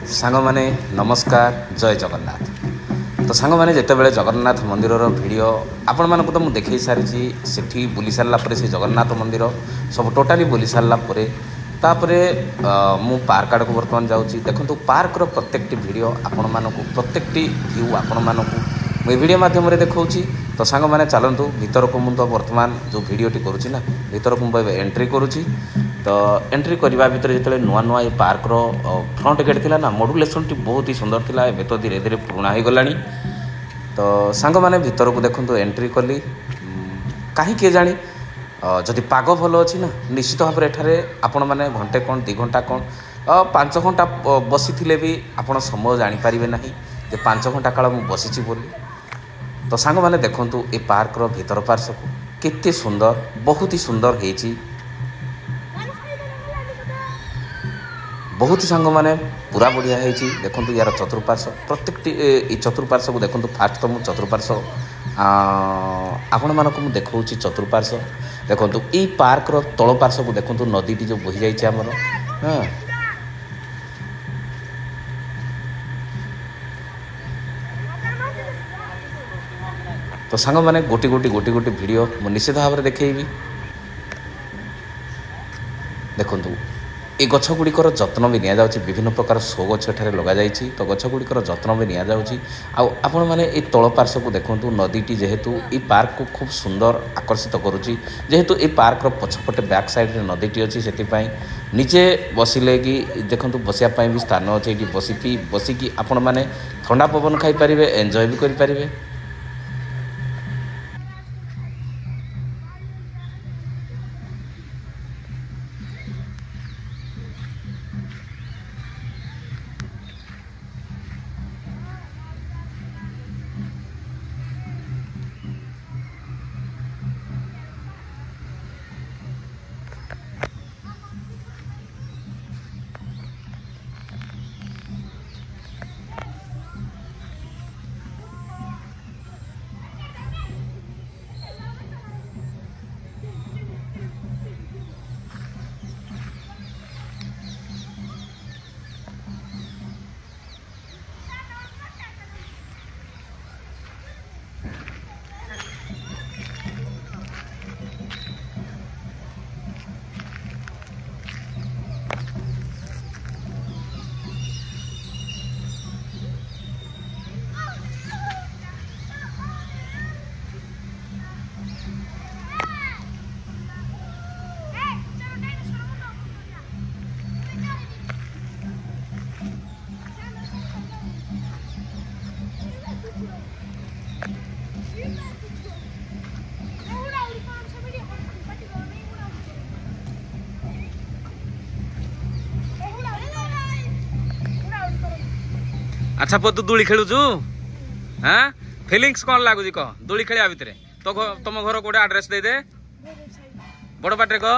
सांग माने नमस्कार जय जगन्नाथ। तो सांग माने जेतेबेले जगन्नाथ मंदिर वीडियो आपण मानक तो मुझे देखई सारी सेठी बुली सारा पर से जगन्नाथ मंदिर सब टोटाली बुली सारा तापरे मु पार्क आड़ को बर्तमान जाऊँगी। देखो पार्क प्रत्येक वीडियो आपण मानक प्रत्येक व्यू आपण मानक मुझे वीडियो माध्यम देखा। तो सांग मैंने चलतु भीतर को मुझे बर्तमान जो भिडटी करुँची ना भीतर को मुझे एंट्री करुँची। तो एंट्री करने भितर जो नुआ नुआ ये पार्क फ्रंट गेट थी ना मॉड्यूलेशन टी बहुत ही सुंदर थी। एवं तो धीरे धीरे पुराणा हो गला। तो सांग मैंने भीतर को देखो एंट्री कली कहीं किए जानी जदि पाग भल अच्छी ना निश्चित भाव में आपण मैंने घंटे कौन 2 घंटा कौन 5 घंटा बसी थे भी आपण समय जानीपारे ना जे 5 घंटा काल मुझे बसीची बोली। तो सांग मैंने देखूँ ये पार्क भीतर पार्श्व को केते सुंदर बहुत ही सुंदर है। बहुत ही सांग मैंने पूरा बढ़िया है। देखो यार चतुर्पार्श्व प्रत्येक चतुर्पार्श्व को देखो। फास्ट तो मुझे चतुर्पार्श्व आपण मानक मुझे देखा चतुर्पार्श्व देखो ये पार्क तल पार्श्व को देखो नदीटी जो बही जाइए आमर। हाँ तो सांग मैंने गोटी गोटी वीडियो मुझे निश्चित भाव में देखी। देखो ये गछ गुड़िकर जत्न भी निया विभिन्न प्रकार शो गछ एठारे लगा जाइछि। तो गछ गुड़िकर जत्न भी निया आपण मैंने ये तल पार्श्व को देखो नदीटी जेहेतु ये पार्क को खूब सुंदर आकर्षित करुच्ची। जेहेतु ये पार्क पछपटे बैक साइड रे नदीटी अच्छी से निजे बसिले कि देखो बसिया भी स्थान अच्छे। ये बसिकी आपण मैंने ठंडा पवन खाई पारे एंजॉय भी करें। अच्छा पो तू दूली खेलुचु। हाँ फिलिंग्स कौन लगुच कह दूली खेलिया भितर तो तुम घर कोटे एड्रेस दे दे बड़ पाटे कह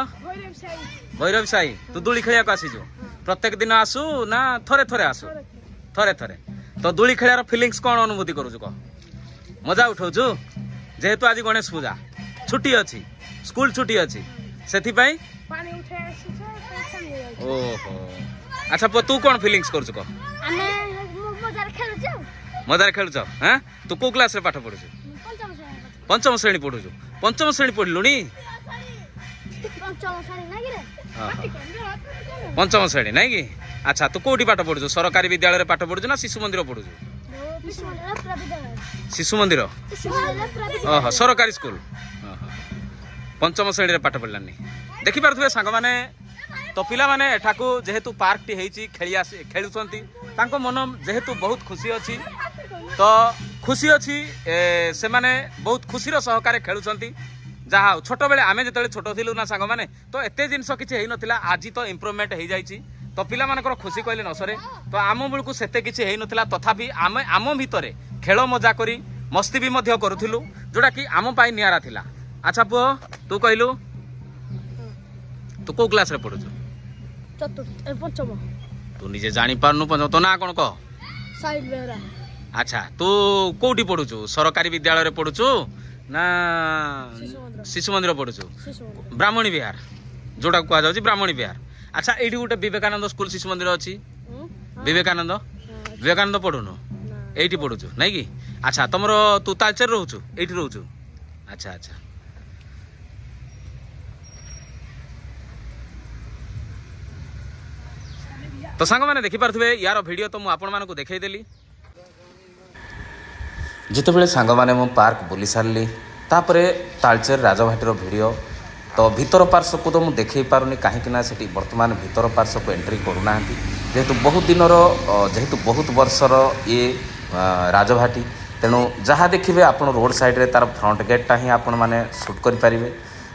भैरव साई। तू दूली खेलिया को आसीजु प्रत्येक दिन आसु ना थरे थरे आसु थरे थरे। तो दूली खेलियार फिलिंग्स कौन अनुभूति करूचु कह मजा उठाउचु। जेहेतु आज गणेश पूजा छुट्टी अच्छी स्कूल छुट्टी अच्छी से ओहो अच्छा पो तू कौन फिलिंग्स करूचु कह मजार खेलुच। हाँ तू को क्लास रे पाठ पढ़ु? पंचम श्रेणी पढ़ु। पंचम श्रेणी पढ़लुनी पंचम श्रेणी नहीं कि? अच्छा तू कोठी पाठ पढ़ु? सरकारी विद्यालय पाठ पढ़ु ना शिशु मंदिर पढ़ु? शिशु मंदिर ओह सरकारी स्कूल पंचम श्रेणी पाठ पढ़लानी देखि पारुथबे सांग माने। तो पिला माने एठाकू जेहेतु पार्क टी हेची खेलुछंती तांको मन जेहेतु बहुत खुशी अच्छी। तो खुशी अच्छी से माने बहुत खुशीर सहकार खेलुछंती। जहाँ छोट बेले आमे जेतले छोट थिलु ना सांग माने तो एते जिंस किछि हेइ नथिला आज तो इम्प्रूवमेंट हेइ जाइछि। तो पिला मानकर खुशी कहले न सरे। तो आम बेलकू सेते किछि हेइ नथिला तथापि आमे आम भितरे खेल मजा करी मस्ती भी मध्य करूथिलु जोटा कि आम पाई नियारा थिला। अच्छा पुओ तू कहलु तू को क्लास रे पढुछु? चतुर्थ पंचम। तू निजे जानी पारनु पंचम तो ना कोन कह? साहिल बेहरा। अच्छा तू कोठी पढुछु? सरकारी विद्यालय रे पढुछु ना शिशु मंदिर पढुछु? ब्राह्मणी विहार जोटा कह जाउची ब्राह्मणी विहार। अच्छा एठी गोटे विवेकानंद स्कूल शिशु मंदिर अछि विवेकानंद विवेकानंद पढ़ुनु एठी पढ़ुछु नहीं कि अच्छा तुमर तू तालचेर रहउछु एठी रहउछु अच्छा अच्छा तो सांग मैंने देखि पारथुबे यार वीडियो तो मु आपण मानकु देखै देली जिते बेले सांग माने मु पार्क बुली सारली तापरे तालचेर राजभाटीर वीडियो तो भीतर पार्श्व को तो मुझे देखई पारुनी कहीं से वर्तमान भीतर पार्श्व को एंट्री करूना जेहेतु बहुत दिन जेहेतु बहुत वर्षर ये राजभाटी तेणु जहाँ देखिए आप रोड साइड तार फ्रंट गेटा ही आपण मैंने सुट करें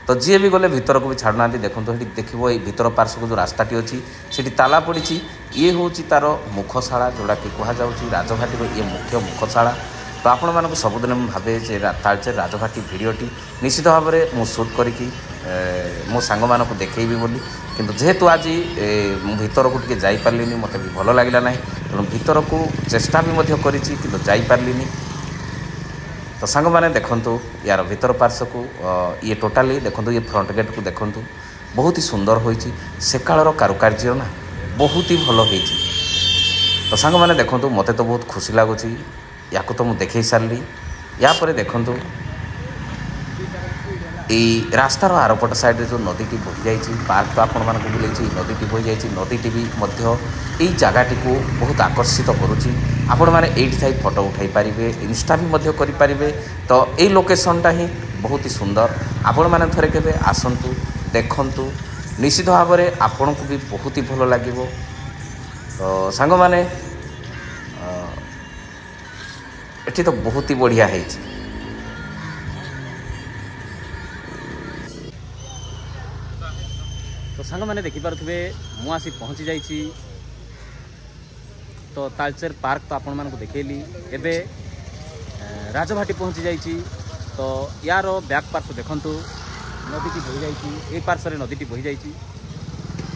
तो जी भी गले भीतर को भी छाड़ना देखो ये देखो ये भीतर पार्श्व को जो रास्ताटी अच्छी से ताला पड़ी ये हूँ तार मुखशाला जोड़ा कि कहुच्छी राजभाटीर ये मुख्य मुखशाला तो आपण मानक सबुदिन भावे जे तालचेर राजभाटी भिडियोटी निश्चित भाव में मु शूट करी मो सांग मानक देखैबी बोली किंतु जेहेतु आज भीतर को टिके जाई पारलिनी मते भी भल लागिला नाही तेणु भीतर को चेष्टा भी मध्य करिछि किंतु जाई पारलिनी तो सांग माने देखंतु यार भीतर पार्श्व को ये टोटाली देखंतु ये फ्रंट गेट को देखंतु बहुत ही सुंदर होईछि से कालर कारुकार्य ना बहुत ही भल होईछि तो सांग माने देखंतु मते तो बहुत खुशी लागुछि या तो मुझे देखे सारी यापर देखु ये रास्तार आरपट साइड जो नदीटी बोही जाइए पार्क तो आपण मानक बुले नदीटी बोही जाइए नदीटी भी यही जगहटी को बहुत आकर्षित करुच्ची आपण मैंने एठी थाई फोटो उठाई पारे इंस्टा भी करें तो यही लोकेशनटा ही बहुत ही सुंदर आपण मैंने थे के आसतु देखु निश्चित भाव में आपण को भी बहुत ही भल लगे तो सांग माने एठी तो बहुत ही बढ़िया है तो सांग मैंने देखि पारुथबे मु आसी पहुँची जाइछि तो तालचेर पार्क तो आपण मानक देखैली एबे राजभाटी पहुँची जाइछि तो यार बैक पार्श्व देखंतु नदीटी बोही जाइछि ए पार्श्व रे नदीटी बोही जाइछि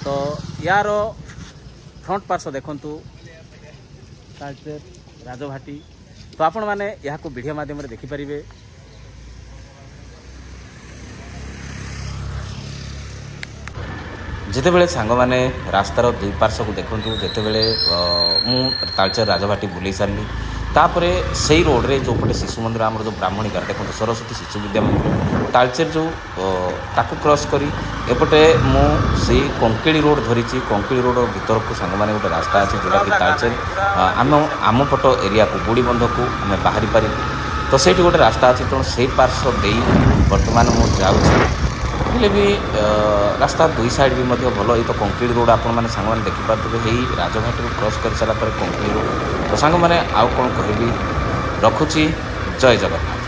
तो यार फ्रंट पार्श्व देखंतु तालचेर राजभाटी तो आपण माने यहाँ को वीडियो माध्यम देखिपारे जिते बेले सांग माने रास्तार दुई पार्श्व को देखु जिते बेले मु तालचेर राजभाटी बुले सारी तापरे से रोड रे जो पटे शिशु मंदिर आम जो ब्राह्मणी घर देखो सरस्वती शिशु विद्या मंदिर तालचेर जो ताकू क्रॉस करी एपटे मु से कंकेड़ी रोड धरी कंकेड़ी रोड भीतर को सांग माने गोटे रास्ता अच्छे जोटा कि तालचेर आम पट एरिया को बुड़ी बंध को आम बाहरी पारि तो से गोटे रास्ता अच्छे तेणु से पार्श्व दे बर्तमान मु जाऊँगी भी रास्ता दुई साइड भी भल ये तो कंक्रीट रोड आपण मैंने सांग मैंने देखिपारे यही राजभाटी क्रॉस कर सारा कंक्रीट रोड तो सांग मैंने आउ कौन कहबी रखुची जय जगन्नाथ।